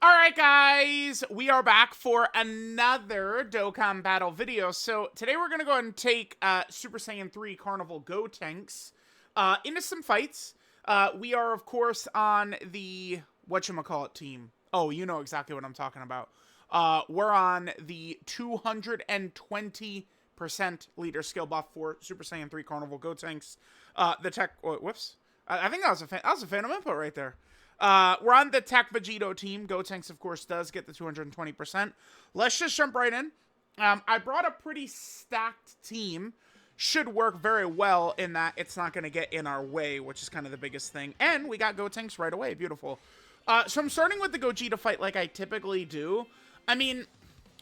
Alright guys, we are back for another Dokkan battle video. So today we're going to go ahead and take Super Saiyan 3 Carnival Gotenks into some fights. We are of course on the whatchamacallit team. Oh, you know exactly what I'm talking about. We're on the 220% leader skill buff for Super Saiyan 3 Carnival Gotenks. The tech, whoops. I think that was a phantom input right there. We're on the Tech Vegito team. Gotenks, of course, does get the 220%. Let's just jump right in. I brought a pretty stacked team. Should work very well in that it's not going to get in our way, which is kind of the biggest thing. And we got Gotenks right away. Beautiful. So I'm starting with the Gogeta fight like I typically do. I mean,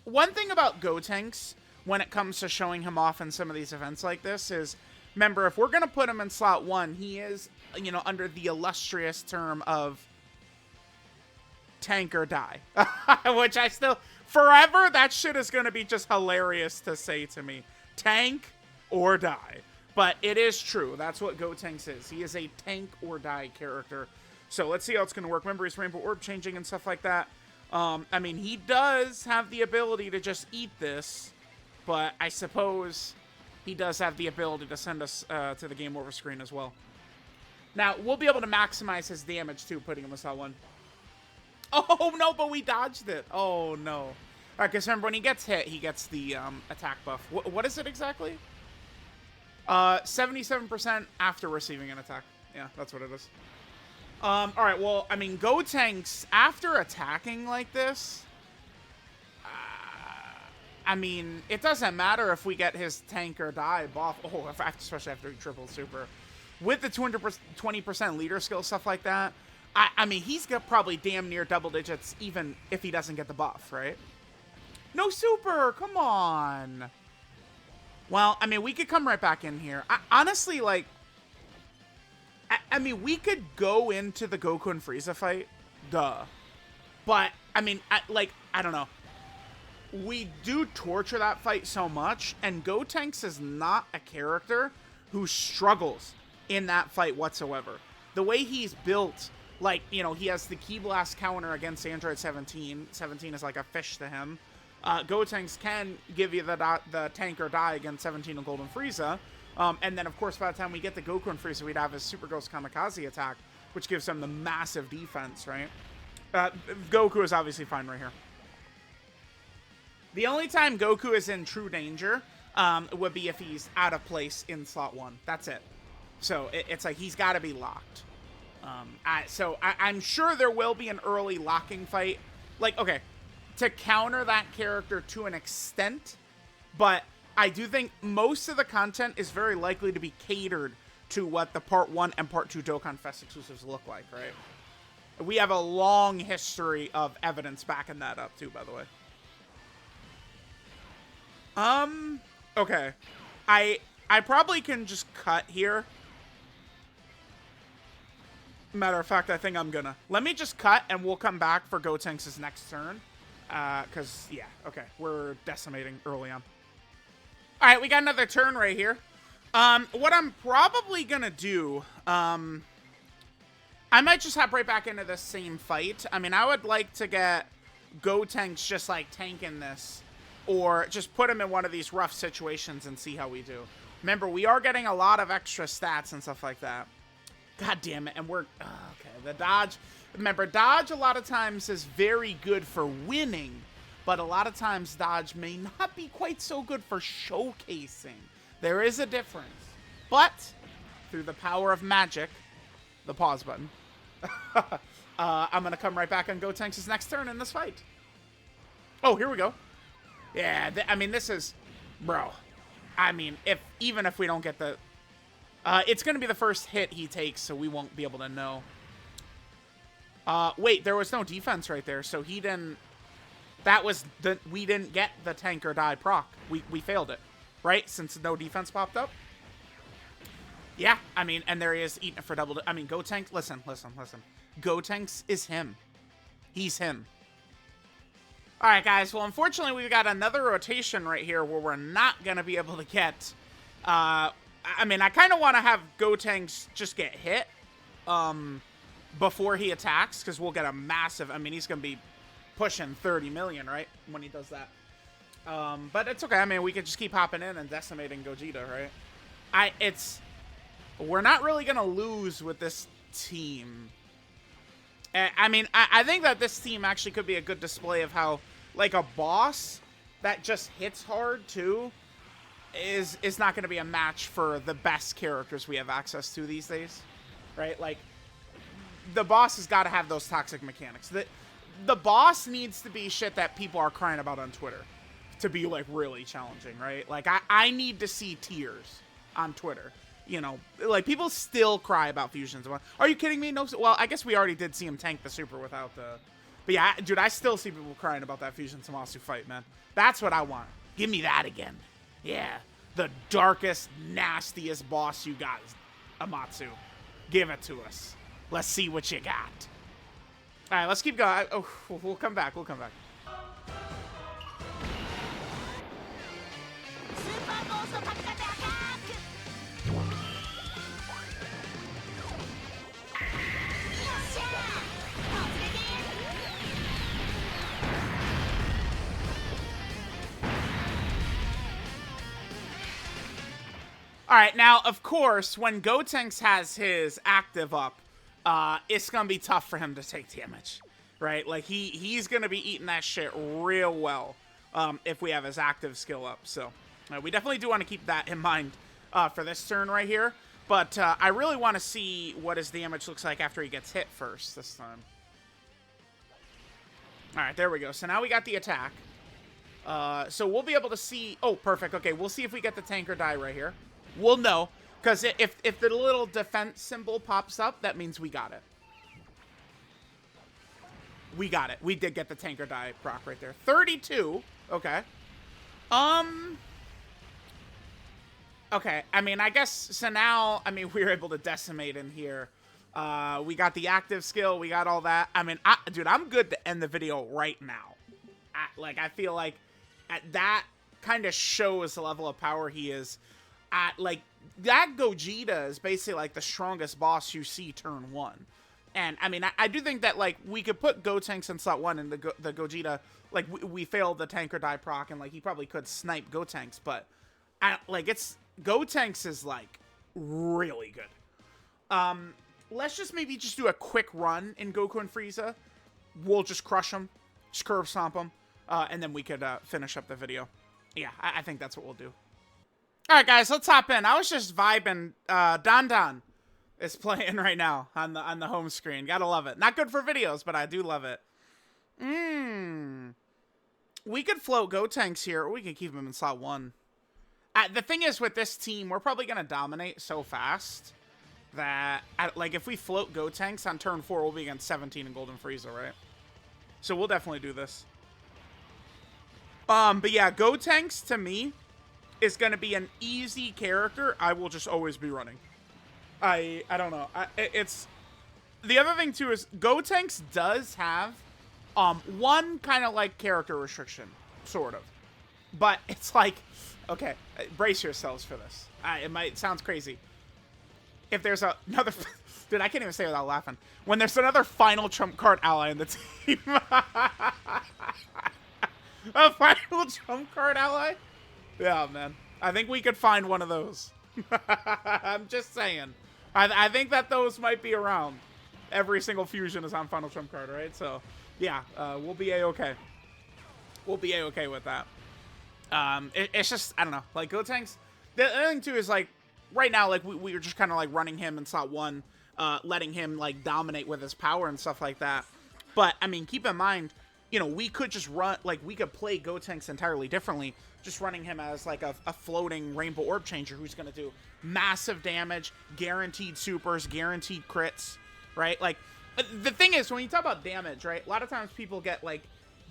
one thing about Gotenks when it comes to showing him off in some of these events like this is, remember, if we're going to put him in slot 1, he is, you know, under the illustrious term of tank or die. Which I still, forever, that shit is going to be just hilarious to say to me. Tank or die. But it is true. That's what Gotenks is. He is a tank or die character. So let's see how it's going to work. Remember, he's rainbow orb changing and stuff like that. I mean, he does have the ability to just eat this. But I suppose he does have the ability to send us to the game over screen as well. Now, we'll be able to maximize his damage, too, putting him in slot 1. Oh, no, but we dodged it. Oh, no. All right, because remember, when he gets hit, he gets the attack buff. What is it exactly? 77% after receiving an attack. Yeah, that's what it is. All right, well, I mean, Gotenks, after attacking like this, I mean, it doesn't matter if we get his tank or die buff. Oh, especially after he triple super. With the 220% leader skill, stuff like that, I mean, he's got probably damn near double digits even if he doesn't get the buff, right? No super! Come on! Well, I mean, we could come right back in here. Honestly, like, I mean, we could go into the Goku and Frieza fight. Duh. But, I mean, I don't know. We do torture that fight so much, and Gotenks is not a character who struggles in that fight whatsoever. The way he's built, like, you know, he has the Ki Blast counter against Android 17. 17 is like a fish to him. Gotenks can give you the tank or die against 17 and Golden Frieza. And then, of course, by the time we get the Goku and Frieza, we'd have his Super Ghost Kamikaze attack, which gives him the massive defense, right? Goku is obviously fine right here. The only time Goku is in true danger would be if he's out of place in slot 1. That's it. So it's like he's got to be locked. So I'm sure there will be an early locking fight. Like, okay, to counter that character to an extent, but I do think most of the content is very likely to be catered to what the Part 1 and Part 2 Dokkan Fest exclusives look like, right? We have a long history of evidence backing that up, too, by the way. Okay. I probably can just cut here. Matter of fact, I think I'm gonna. Let me just cut, and we'll come back for Gotenks' next turn. Because, yeah, okay. We're decimating early on. Alright, we got another turn right here. What I'm probably gonna do, I might just hop right back into the same fight. I mean, I would like to get Gotenks just, like, tanking this. Or just put him in one of these rough situations and see how we do. Remember, we are getting a lot of extra stats and stuff like that. God damn it. And we're... okay, the dodge... Remember, dodge a lot of times is very good for winning. But a lot of times, dodge may not be quite so good for showcasing. There is a difference. But, through the power of magic, the pause button, I'm going to come right back on Gotenks' next turn in this fight. Oh, here we go. Yeah, I mean, this is... Bro. I mean, even if we don't get the... it's going to be the first hit he takes, so we won't be able to know. Wait, there was no defense right there, so he didn't... That was the... We didn't get the tank or die proc. We failed it, right? Since no defense popped up. Yeah, I mean, and there he is eating it for double... I mean, Gotenks... Listen. Gotenks is him. He's him. Alright, guys. Well, unfortunately, we've got another rotation right here where we're not going to be able to get... I mean, I kind of want to have Gotenks just get hit before he attacks, because we'll get a massive... I mean, he's going to be pushing 30 million, right? When he does that. But it's okay. I mean, we could just keep hopping in and decimating Gogeta, right? We're not really going to lose with this team. I mean, I think that this team actually could be a good display of how, like, a boss that just hits hard, too, is not going to be a match for the best characters we have access to these days, right? Like, the boss has got to have those toxic mechanics. The boss needs to be shit that people are crying about on Twitter to be, like, really challenging, right? Like, I need to see tears on Twitter. You know, like, people still cry about fusions. Are you kidding me? No. Well, I guess we already did see him tank the super without the... But yeah, dude, I still see people crying about that Fusion Zamasu fight, man. That's what I want. Give me that again. Yeah. The darkest, nastiest boss you got, Amatsu. Give it to us. Let's see what you got. All right, let's keep going. Oh, we'll come back. We'll come back. All right, now, of course, when Gotenks has his active up, it's going to be tough for him to take damage, right? Like, he's going to be eating that shit real well if we have his active skill up. So, we definitely do want to keep that in mind for this turn right here. But I really want to see what his damage looks like after he gets hit first this time. All right, there we go. So now we got the attack. So we'll be able to see... Oh, perfect. Okay, we'll see if we get the tank or die right here. We'll know, because if the little defense symbol pops up, that means we got it. We got it. We did get the tank or die proc right there. 32. Okay. Okay, I mean, I guess, so now, I mean, we were able to decimate in here. We got the active skill. We got all that. I mean, dude, I'm good to end the video right now. I feel like that kind of shows the level of power he is. Like, that Gogeta is basically, like, the strongest boss you see turn 1. And, I mean, I do think that, like, we could put Gotenks in slot 1 and the Gogeta, like, we failed the tank or die proc, and, like, he probably could snipe Gotenks, but, Gotenks is, like, really good. Let's just maybe just do a quick run in Goku and Frieza. We'll just crush him, just curve stomp him, and then we could finish up the video. Yeah, I think that's what we'll do. All right, guys, let's hop in. I was just vibing. Don Don is playing right now on the home screen. Gotta love it. Not good for videos, but I do love it. We could float Gotenks here, or we could keep him in slot 1. The thing is, with this team, we're probably gonna dominate so fast that, like, if we float Gotenks on turn 4, we'll be against 17 and Golden Frieza, right? So we'll definitely do this. But yeah, Gotenks, to me, is going to be an easy character I will just always be running. I don't know. It's... The other thing, too, is Gotenks does have one kind of, like, character restriction, sort of. But it's like... Okay, brace yourselves for this. It sounds crazy. If there's another... Dude, I can't even say it without laughing. When there's another final trump card ally in the team. A final trump card ally? Yeah, man. I think we could find one of those. I'm just saying. I think that those might be around. Every single fusion is on final trump card, right? So, yeah, we'll be A-okay. We'll be A-okay with that. It's just, I don't know. Like, Gotenks... The other thing, too, is, like, right now, like, we were just kind of, like, running him in slot 1, letting him, like, dominate with his power and stuff like that. But, I mean, keep in mind, you know, we could just run, like, we could play Gotenks entirely differently, just running him as, like, a floating Rainbow Orb Changer who's going to do massive damage, guaranteed supers, guaranteed crits, right? Like, the thing is, when you talk about damage, right, a lot of times people get, like,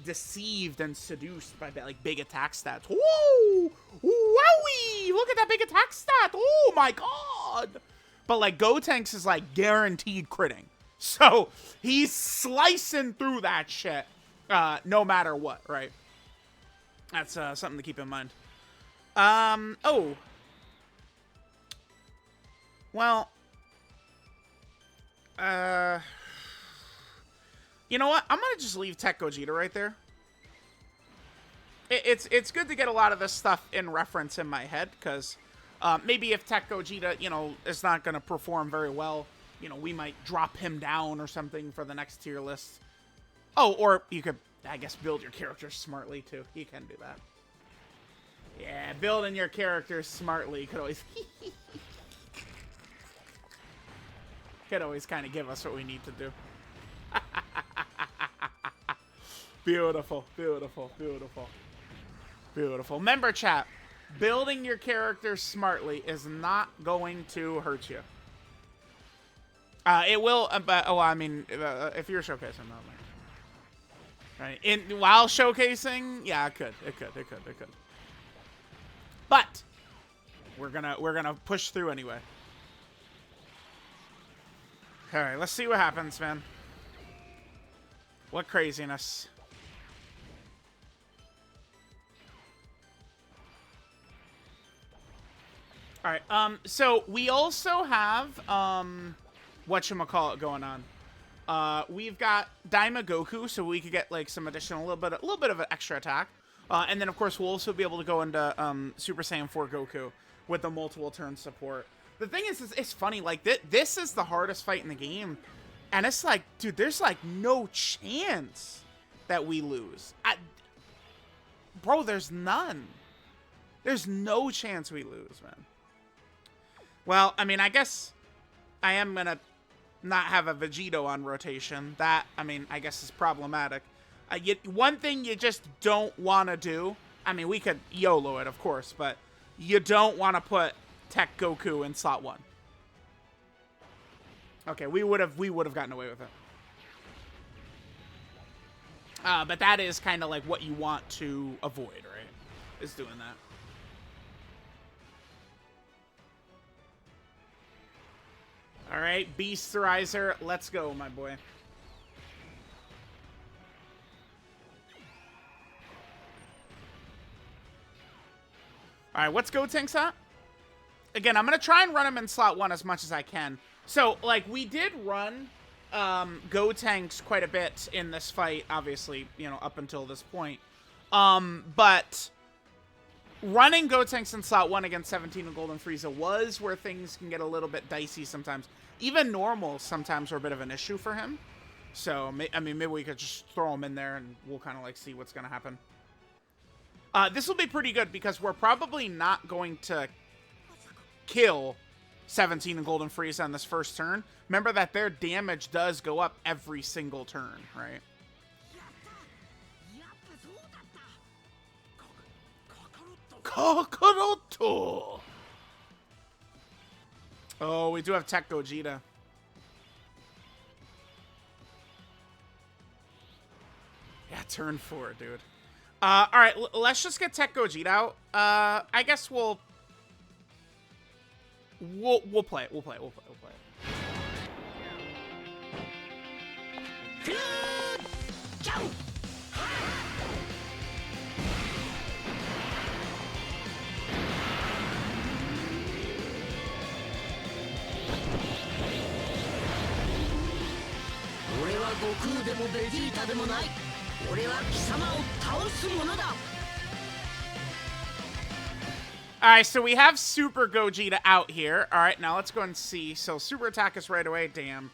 deceived and seduced by, like, big attack stats. Whoa! Wowie! Look at that big attack stat! Oh, my God! But, like, Gotenks is, like, guaranteed critting. So, he's slicing through that shit. No matter what, right? That's something to keep in mind. Oh. Well. You know what? I'm going to just leave Tech Gogeta right there. It's good to get a lot of this stuff in reference in my head, because maybe if Tech Gogeta, you know, is not going to perform very well, you know, we might drop him down or something for the next tier list. Oh, or you could, I guess, build your character smartly, too. You can do that. Yeah, building your character smartly could always... could always kind of give us what we need to do. Beautiful, beautiful, beautiful. Beautiful. Member chat, building your character smartly is not going to hurt you. It will, but, oh, I mean, if you're showcasing, not like, right? While showcasing, yeah, it could. But we're gonna push through anyway. All right, let's see what happens, man. What craziness. All right, so we also have, whatchamacallit going on. We've got Daima Goku, so we could get, like, some additional, a little bit of an extra attack. And then, of course, we'll also be able to go into, Super Saiyan 4 Goku with the multiple turn support. The thing is it's funny, like, this is the hardest fight in the game. And it's like, dude, there's, like, no chance that we lose. Bro, there's none. There's no chance we lose, man. Well, I mean, I guess I am going to not have a Vegito on rotation. That, I mean, I guess is problematic. One thing you just don't want to do, I mean, we could YOLO it, of course, but you don't want to put Tech Goku in slot 1. Okay, we would have gotten away with it. But that is kind of like what you want to avoid, right? Is doing that. All right, Beasterizer, let's go, my boy. All right, what's Gotenks at? Again, I'm going to try and run him in slot 1 as much as I can. So, like, we did run Gotenks quite a bit in this fight, obviously, you know, up until this point. But running Gotenks in slot 1 against 17 and Golden Frieza was where things can get a little bit dicey sometimes. Even normals sometimes are a bit of an issue for him. So, I mean, maybe we could just throw him in there and we'll kind of, like, see what's going to happen. This will be pretty good because we're probably not going to kill 17 and Golden Frieza on this first turn. Remember that their damage does go up every single turn, right? Kakaroto! Oh, we do have Tech Gogeta. Yeah, turn 4, dude. All right, let's just get Tech Gogeta out. I guess we'll play it. We'll play it. Alright, so we have Super Gogeta out here. Alright, now let's go and see. So Super Attack is right away. Damn.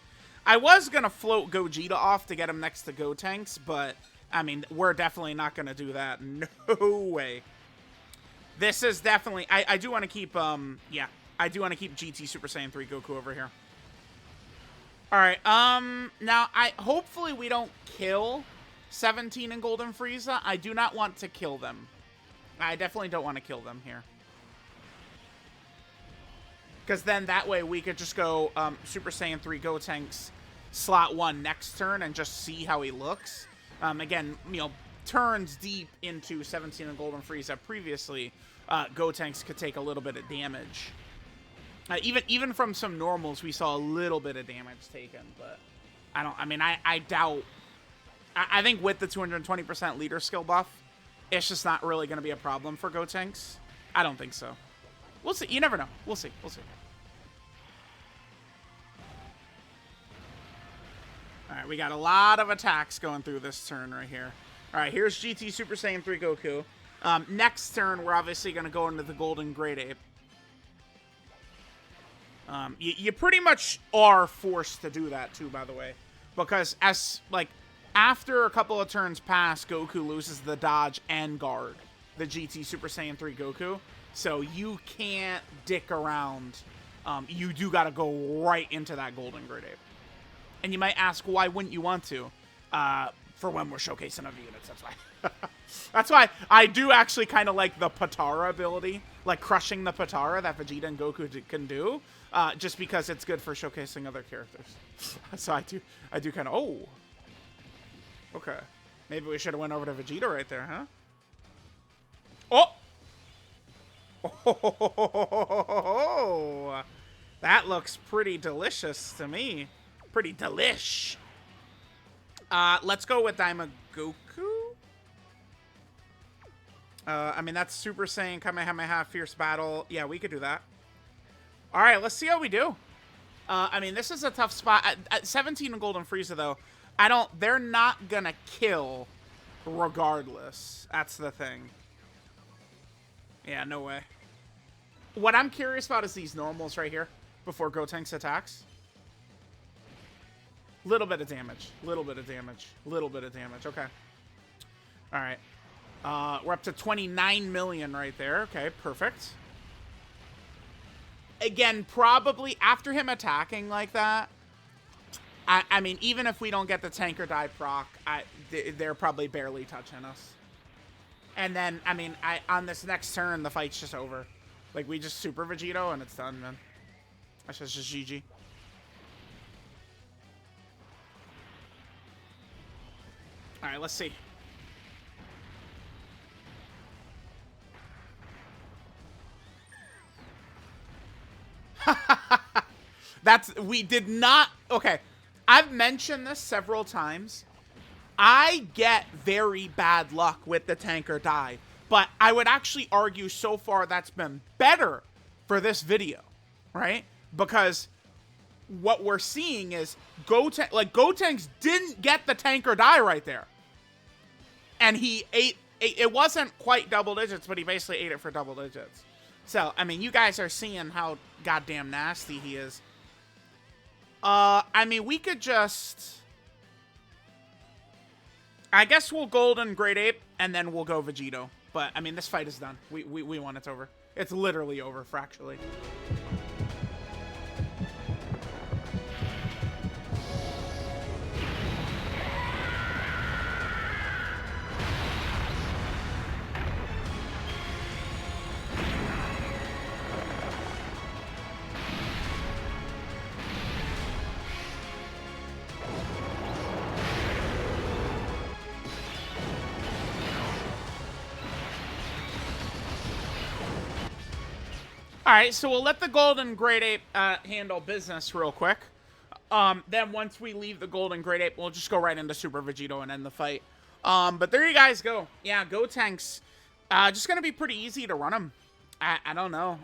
I was going to float Gogeta off to get him next to Gotenks, but, I mean, we're definitely not going to do that. No way. This is definitely... I do want to keep, yeah. I do want to keep GT Super Saiyan 3 Goku over here. Alright, now, hopefully we don't kill 17 and Golden Frieza. I do not want to kill them. I definitely don't want to kill them here. Because then that way we could just go Super Saiyan 3 Gotenks slot 1 next turn and just see how he looks. Again, you know, turns deep into 17 and Golden Frieza previously, Gotenks could take a little bit of damage. Even from some normals, we saw a little bit of damage taken, but I doubt. I think with the 220% leader skill buff, it's just not really going to be a problem for Gotenks. I don't think so. We'll see. You never know. We'll see. We'll see. All right, right, we got a lot of attacks going through this turn right here. All right, here's GT Super Saiyan 3 Goku. Next turn, we're obviously going to go into the Golden Great Ape. You pretty much are forced to do that, too, by the way. Because, after a couple of turns pass, Goku loses the dodge and guard. The GT Super Saiyan 3 Goku. So you can't dick around. You do got to go right into that Golden Great Ape. And you might ask, why wouldn't you want to? For when we're showcasing other units, that's why. That's why I do actually kind of like the Potara ability. Like crushing the Potara that Vegeta and Goku can do. Just because it's good for showcasing other characters. So I do kind of, oh. Okay. Maybe we should have went over to Vegeta right there, huh? Oh! Oh, that looks pretty delicious to me. Pretty delish. Let's go with Daima Goku. I mean, that's Super Saiyan, Kamehameha, Fierce Battle. Yeah, we could do that. All right, let's see how we do. I mean, this is a tough spot. At 17 in Golden Frieza, though, they're not gonna kill regardless. That's the thing. Yeah, no way. What I'm curious about is these normals right here before Gotenks attacks. Little bit of damage. Little bit of damage. Little bit of damage. Okay. All right. We're up to 29 million right there. Okay, perfect. Again, probably after him attacking like that, I mean, even if we don't get the tank or die proc, they're probably barely touching us. And then, I mean, on this next turn, the fight's just over. Like, we just Super Vegito and it's done, man. That's just GG. Alright, let's see. We did not, okay. I've mentioned this several times. I get very bad luck with the tank or die, but I would actually argue so far that's been better for this video, right? Because what we're seeing is Gotenks didn't get the tank or die right there. And he ate, it wasn't quite double digits, but he basically ate it for double digits. So, I mean, you guys are seeing how goddamn nasty he is. I mean, we could just, I guess we'll Golden Great Ape, and then we'll go Vegito. But, I mean, this fight is done. We won. It's over. It's literally over, fractionally. All right, so we'll let the Golden Great Ape handle business real quick. Then once we leave the Golden Great Ape, we'll just go right into Super Vegito and end the fight. But there you guys go. Yeah, Gotenks, just gonna be pretty easy to run him. I don't know.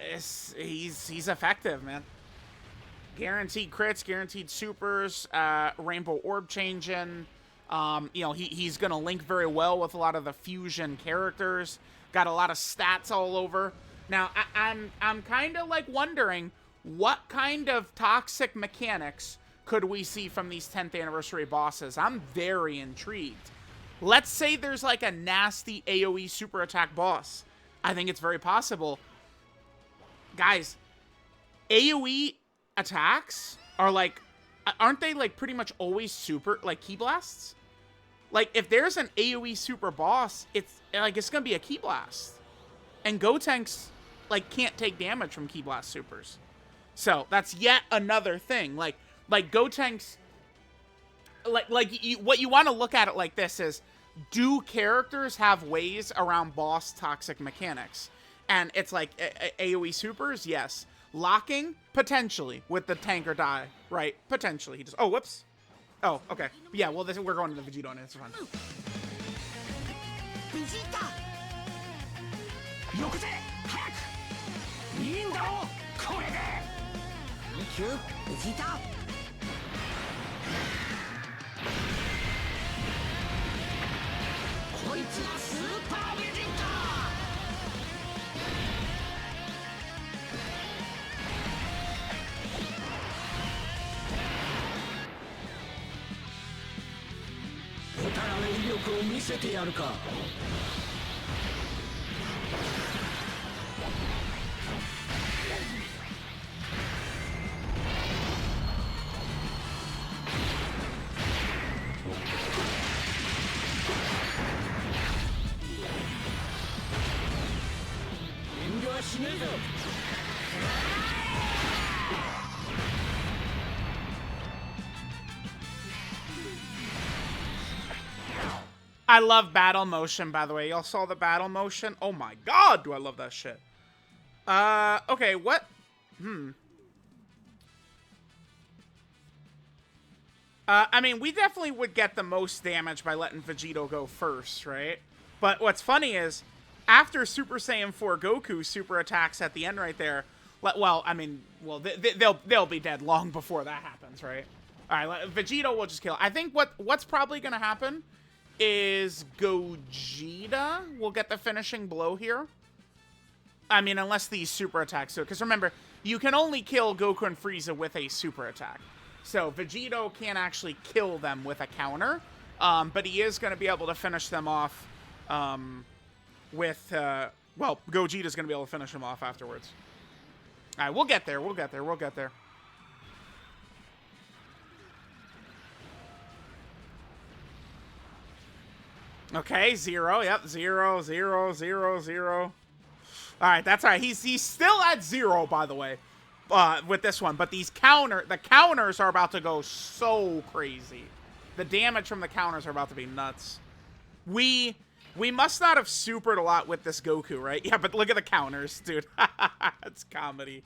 He's effective, man. Guaranteed crits, guaranteed supers, Rainbow Orb changing. You know, he's gonna link very well with a lot of the fusion characters. Got a lot of stats all over. Now, I'm kind of like wondering what kind of toxic mechanics could we see from these 10th anniversary bosses. I'm very intrigued. Let's say there's like a nasty AoE super attack boss. I think it's very possible. Guys, AoE attacks are like, aren't they like pretty much always super, like Ki Blasts? Like, if there's an AoE super boss, it's gonna be a Ki Blast. And Gotenks, like, can't take damage from Ki Blast supers. So, that's yet another thing. Like Gotenks, what you want to look at it like this is, do characters have ways around boss toxic mechanics? And it's like, AoE supers, yes. Locking, potentially, with the tank or die, right? Potentially. He just, oh, whoops. Oh, okay. Yeah, well, we're going to the Vegito, and it's fun. Vegeta! Thank you, Vegeta. I love battle motion, by the way. Y'all saw the battle motion? Oh my god, do I love that shit. Okay, what? I mean, we definitely would get the most damage by letting Vegito go first, right? But what's funny is, after Super Saiyan 4 Goku super attacks at the end right there, well, I mean, well, they'll be dead long before that happens, right? All right, Vegito will just kill. I think what's probably gonna happen is Gogeta will get the finishing blow here. I mean, unless these super attacks do it. Because remember, you can only kill Goku and Frieza with a super attack. So Vegito can't actually kill them with a counter. But he is going to be able to finish them off with... well, Gogeta's going to be able to finish them off afterwards. All right, we'll get there. We'll get there. We'll get there. Okay, 0. Yep, 0, 0, 0, 0. All right, that's all right. He's still at 0, by the way, with this one. But the counters are about to go so crazy. The damage from the counters are about to be nuts. We must not have supered a lot with this Goku, right? Yeah, but look at the counters, dude. It's comedy.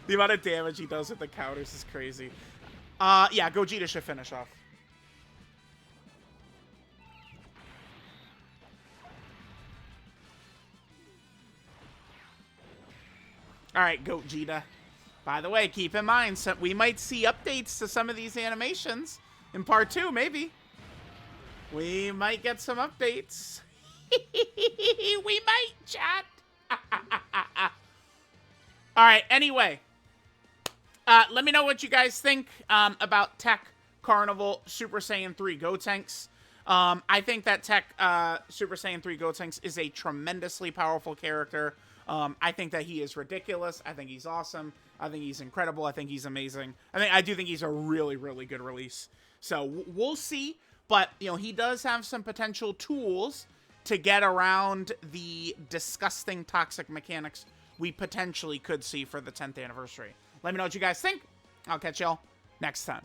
The amount of damage he does with the counters is crazy. Yeah, Gogeta should finish off. All right, Gogeta. By the way, keep in mind, we might see updates to some of these animations in part 2, maybe. We might get some updates. We might, chat. All right, anyway. Let me know what you guys think about Tech Carnival Super Saiyan 3 Gotenks. I think that Tech Super Saiyan 3 Gotenks is a tremendously powerful character. I think that he is ridiculous. I think he's awesome. I think he's incredible. I think he's amazing. I do think he's a really, really good release. So we'll see. But, you know, he does have some potential tools to get around the disgusting toxic mechanics we potentially could see for the 10th anniversary. Let me know what you guys think. I'll catch y'all next time.